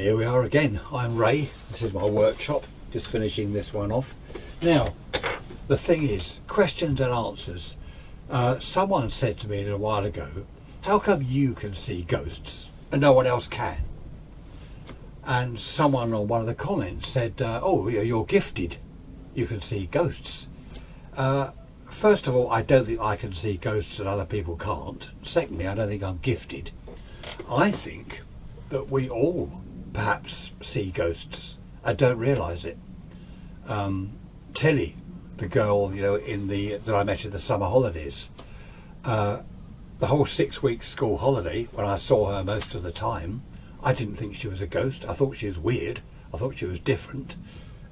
Here we are again. I'm Ray. This is my workshop. Just finishing this one off. Now, the thing is, questions and answers. Someone said to me a little while ago, how come you can see ghosts and no one else can? And someone on one of the comments said, oh, you're gifted. You can see ghosts. First of all, I don't think I can see ghosts and other people can't. Secondly, I don't think I'm gifted. I think that we all perhaps see ghosts and don't realise it. Tilly, the girl, that I met in the summer holidays, the whole 6 week school holiday, when I saw her most of the time, I didn't think she was a ghost. I thought she was weird. I thought she was different.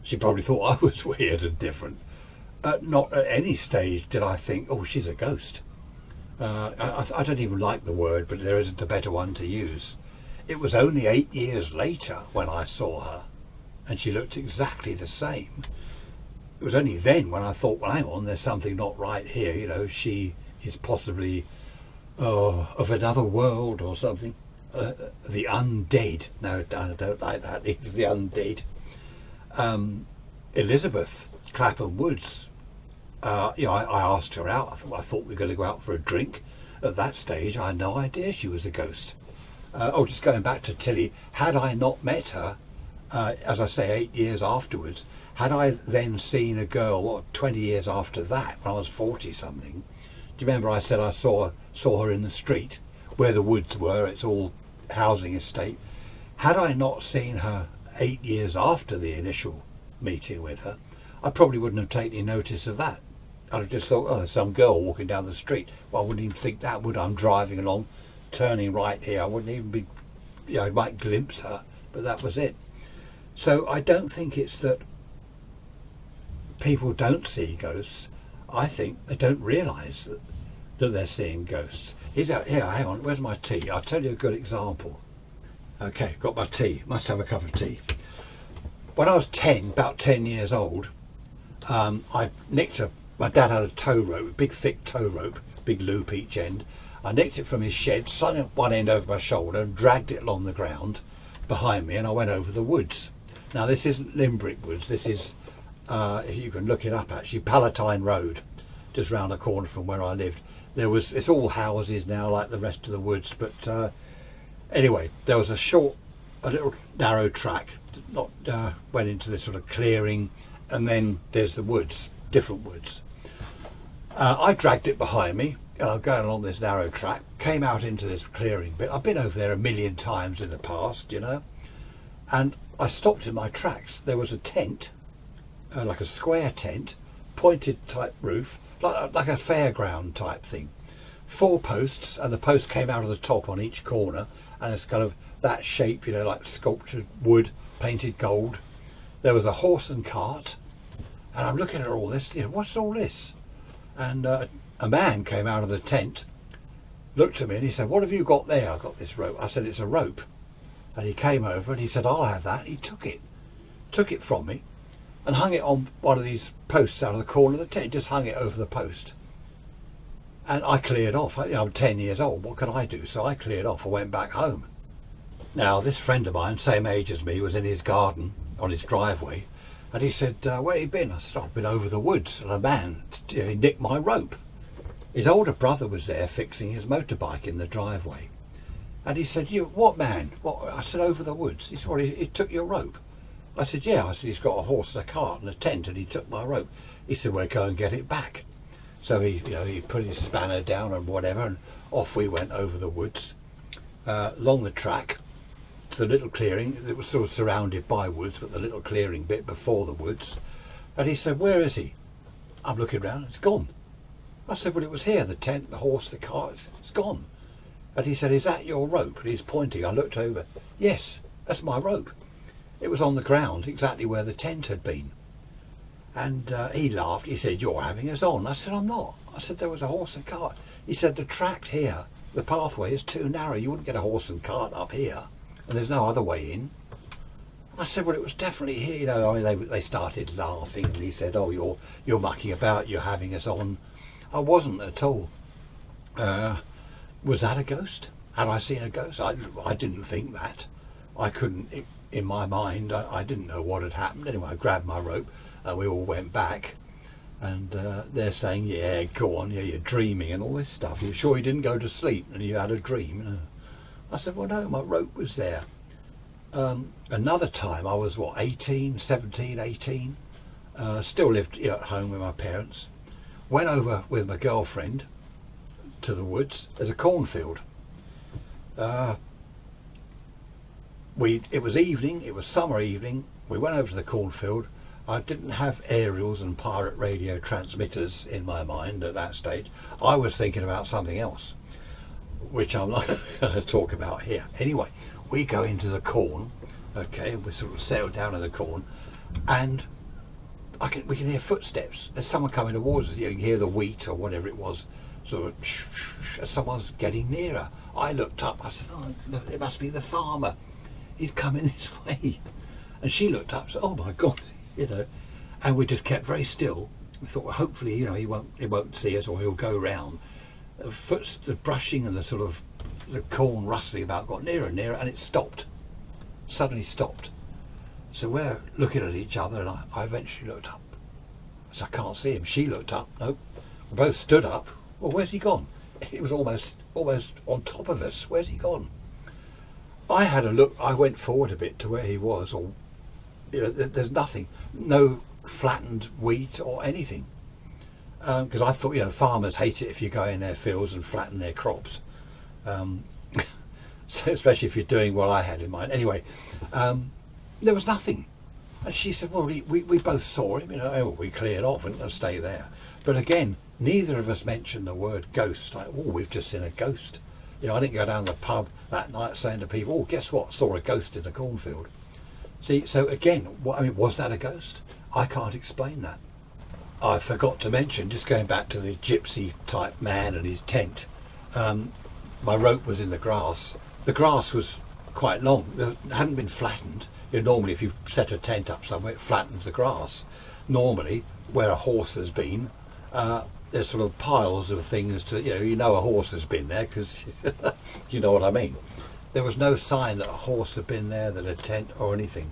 She probably thought I was weird and different. Not at any stage did I think, oh, she's a ghost. I don't even like the word, but there isn't a better one to use. It was only 8 years later when I saw her, and she looked exactly the same. It was only then when I thought, well, hang on, there's something not right here. She is possibly of another world or something. The undead. No, I don't like that either, the undead. Elizabeth Clapham Woods. I asked her out. I thought we were going to go out for a drink. At that stage, I had no idea she was a ghost. Just going back to Tilly, had I not met her, as I say, 8 years afterwards, had I then seen a girl, 20 years after that, when I was 40 something, do you remember I said I saw her in the street where the woods were? It's all housing estate. Had I not seen her 8 years after the initial meeting with her, I probably wouldn't have taken any notice of that. I'd have just thought, oh, there's some girl walking down the street. Well, I wouldn't even think that, would I? I'm driving along, turning right here. I wouldn't even be, I might glimpse her, but that was it. So I don't think it's that people don't see ghosts. I think they don't realise that they're seeing ghosts. Here, hang on, where's my tea? I'll tell you a good example. Okay, got my tea. Must have a cup of tea. When I was about 10 years old, I nicked my dad had a tow rope, a big thick tow rope, big loop each end. I nicked it from his shed, slung it one end over my shoulder and dragged it along the ground behind me, and I went over the woods. Now this isn't Limbrick Woods, this is, if you can look it up actually, Palatine Road, just round the corner from where I lived. It's all houses now like the rest of the woods, but anyway, there was a little narrow track, went into this sort of clearing, and then there's the woods, different woods. I dragged it behind me, going along this narrow track, came out into this clearing bit. I've been over there a million times in the past, and I stopped in my tracks. There was a tent, like a square tent, pointed type roof, like a fairground type thing. 4 posts, and the posts came out of the top on each corner, and it's kind of that shape, like sculptured wood, painted gold. There was a horse and cart, and I'm looking at all this, what's all this? And a man came out of the tent, looked at me, and he said, what have you got there? I got this rope. I said, it's a rope. And he came over and he said, I'll have that. He took it from me and hung it on one of these posts out of the corner of the tent, just hung it over the post. And I cleared off. I'm 10 years old, what can I do? So I cleared off and went back home. Now this friend of mine, same age as me, was in his garden on his driveway, and he said, where have you been? I said, I've been over the woods, and a man he nicked my rope. His older brother was there fixing his motorbike in the driveway. And he said, what man? What? I said, over the woods. He said, well, he took your rope. I said, yeah. I said, he's got a horse and a cart and a tent, and he took my rope. He said, well, go and get it back. So he put his spanner down and whatever, and off we went over the woods, along the track, to the little clearing. It was sort of surrounded by woods, but the little clearing bit before the woods. And he said, where is he? I'm looking round, it's gone. I said, well, it was here, the tent, the horse, the cart, it's gone. And he said, is that your rope? And he's pointing. I looked over. Yes, that's my rope. It was on the ground, exactly where the tent had been. And he laughed. He said, you're having us on. I said, I'm not. I said, there was a horse and cart. He said, the track here, the pathway is too narrow. You wouldn't get a horse and cart up here. And there's no other way in. I said, well, it was definitely here. They started laughing, and he said, oh, you're mucking about. You're having us on. I wasn't at all. Was that a ghost? Had I seen a ghost? I didn't think that. I couldn't in my mind, I didn't know what had happened. Anyway, I grabbed my rope and we all went back. And they're saying, yeah, go on, yeah, you're dreaming and all this stuff. You're sure you didn't go to sleep and you had a dream? You know? I said, well, no, my rope was there. Another time, I was, 17, 18, still lived at home with my parents. Went over with my girlfriend to the woods. There's a cornfield. It was evening, it was summer evening. We went over to the cornfield. I didn't have aerials and pirate radio transmitters in my mind at that stage. I was thinking about something else, which I'm not going to talk about here. Anyway, we go into the corn, okay, we sort of settle down in the corn, and we can hear footsteps. There's someone coming towards us. You can hear the wheat or whatever it was, sort of, someone's getting nearer. I looked up, I said, oh, it must be the farmer. He's coming this way. And she looked up, said, oh my God. And we just kept very still. We thought, well, hopefully, he won't see us, or he'll go round. The brushing and the corn rustling about got nearer and nearer, and it stopped. Suddenly stopped. So we're looking at each other, and I eventually looked up. I said, I can't see him. She looked up. Nope. We both stood up. Well, where's he gone? It was almost on top of us. Where's he gone? I had a look. I went forward a bit to where he was, or there's nothing, no flattened wheat or anything, because I thought farmers hate it if you go in their fields and flatten their crops, so especially if you're doing what I had in mind. Anyway, there was nothing, and she said, well, we both saw him, we cleared off and stay there. But again, neither of us mentioned the word ghost, like, oh, we've just seen a ghost. I didn't go down the pub that night saying to people, oh, guess what, saw a ghost in the cornfield. See, so again, was that a ghost? I can't explain that. I forgot to mention, just going back to the gypsy type man and his tent, my rope was in the grass. The grass was quite long. It hadn't been flattened. Normally, if you set a tent up somewhere, it flattens the grass. Normally, where a horse has been, there's sort of piles of things to, a horse has been there, because you know what I mean. There was no sign that a horse had been there, that a tent or anything.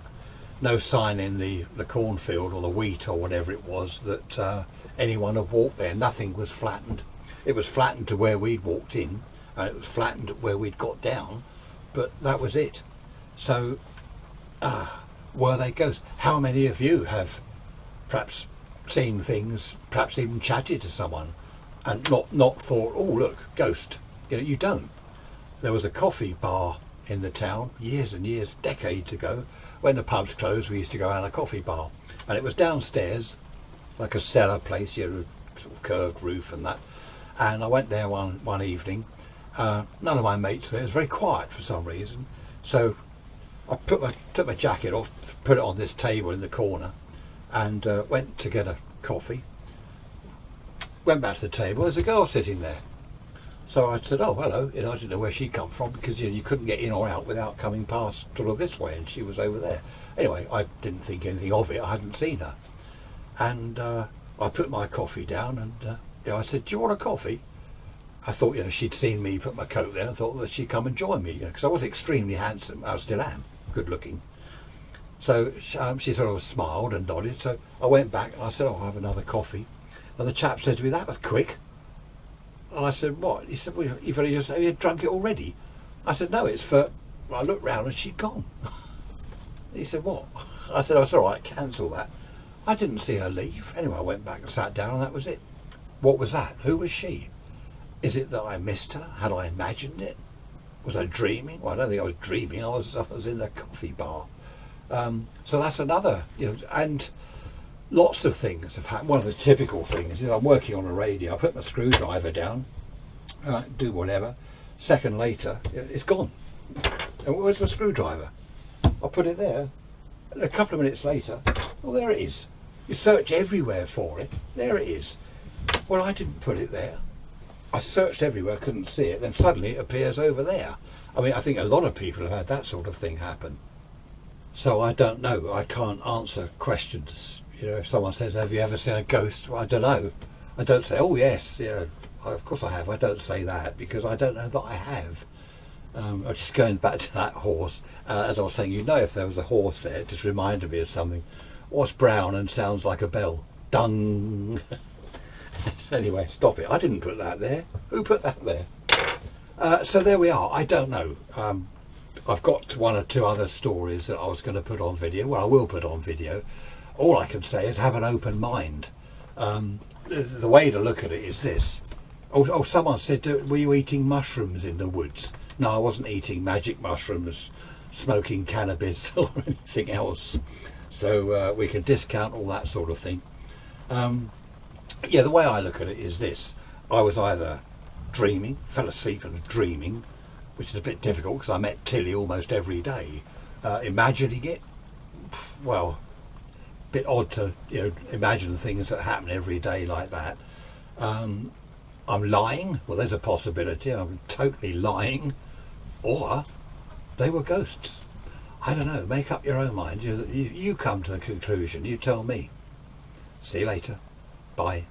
No sign in the cornfield or the wheat or whatever it was that anyone had walked there. Nothing was flattened. It was flattened to where we'd walked in, and it was flattened where we'd got down, but that was it. So, were they ghosts? How many of you have perhaps seen things, perhaps even chatted to someone, and not thought, oh look, ghost? You don't. There was a coffee bar in the town years and years, decades ago. When the pubs closed, we used to go around a coffee bar, and it was downstairs, like a cellar place, sort of curved roof and that. And I went there one evening. None of my mates there. It was very quiet for some reason. So I took my jacket off, put it on this table in the corner, and went to get a coffee. Went back to the table. There's a girl sitting there. So I said, oh, hello. I didn't know where she'd come from, because you couldn't get in or out without coming past sort of this way, and she was over there. Anyway, I didn't think anything of it. I hadn't seen her. And I put my coffee down, and I said, do you want a coffee? I thought, she'd seen me put my coat there, and thought that she'd come and join me, because I was extremely handsome. I still am, good looking. So she sort of smiled and nodded. So I went back and I said, I'll have another coffee. And the chap said to me, that was quick. And I said, what? He said, well, have you drunk it already? I said, no, it's for... I looked round and she'd gone. He said, what? I said, oh, it's all right, cancel that. I didn't see her leave. Anyway, I went back and sat down, and that was it. What was that? Who was she? Is it that I missed her? Had I imagined it? Was I dreaming? Well, I don't think I was dreaming. I was in the coffee bar. So that's another, and lots of things have happened. One of the typical things is I'm working on a radio. I put my screwdriver down, and I do whatever. Second later, it's gone. And where's my screwdriver? I put it there. And a couple of minutes later, well, there it is. You search everywhere for it. There it is. Well, I didn't put it there. I searched everywhere, couldn't see it. Then suddenly it appears over there. I mean, I think a lot of people have had that sort of thing happen. So I don't know. I can't answer questions. If someone says, have you ever seen a ghost? Well, I don't know. I don't say, oh yes, of course I have. I don't say that, because I don't know that I have. I'm just going back to that horse. As I was saying, if there was a horse there, it just reminded me of something. What's brown and sounds like a bell? Dung. Anyway, stop it. I didn't put that there. Who put that there? So there we are. I don't know. I've got one or two other stories that I was going to put on video. Well, I will put on video. All I can say is have an open mind. The way to look at it is this. Oh, someone said, were you eating mushrooms in the woods? No, I wasn't eating magic mushrooms, smoking cannabis or anything else. So we can discount all that sort of thing. Yeah, the way I look at it is this. I was either dreaming, fell asleep and dreaming, which is a bit difficult because I met Tilly almost every day. Imagining it, well, a bit odd to imagine things that happen every day like that. I'm lying. Well, there's a possibility. I'm totally lying. Or they were ghosts. I don't know. Make up your own mind. You come to the conclusion. You tell me. See you later. Bye.